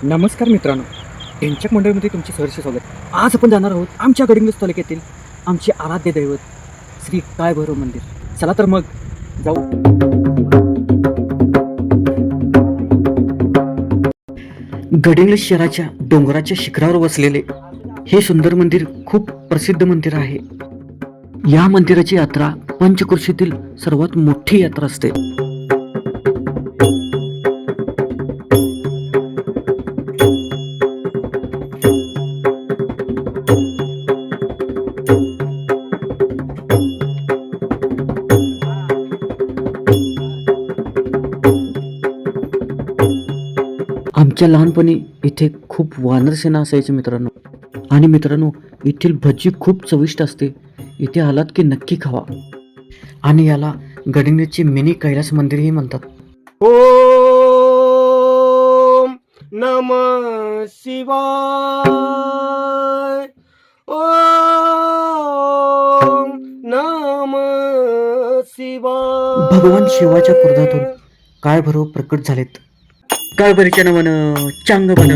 नमस्कार मित्रांनो, ढेंचक मंडळीमध्ये तुमचे सहर्ष स्वागत. आज आपण जाणार आहोत आमच्या गडिंग्लज तालुक्यातील आमचे आराध्य दैवत श्री काय भैरव मंदिर. चला तर मग जाऊ. गडिंग्लज शहराच्या डोंगराच्या शिखरावर वसलेले हे सुंदर मंदिर खूप प्रसिद्ध मंदिर आहे. या मंदिराची यात्रा पंचक्रोशीतील सर्वात मोठी यात्रा असते. आमच्या लहानपणी इथे खूप वानरसेना असायची मित्रांनो. आणि मित्रांनो, येथील भजी खूप चविष्ट असते. इथे आलात की नक्की खावा. आणि याला गडिंग्लजचे मिनी कैलास मंदिरही म्हणतात. ओम नम शिवाय. ओम नम शिवाय. भगवान शिवाच्या क्रोधातून काय भैरव प्रकट झालेत. काय बरीच्या बन चांग बन.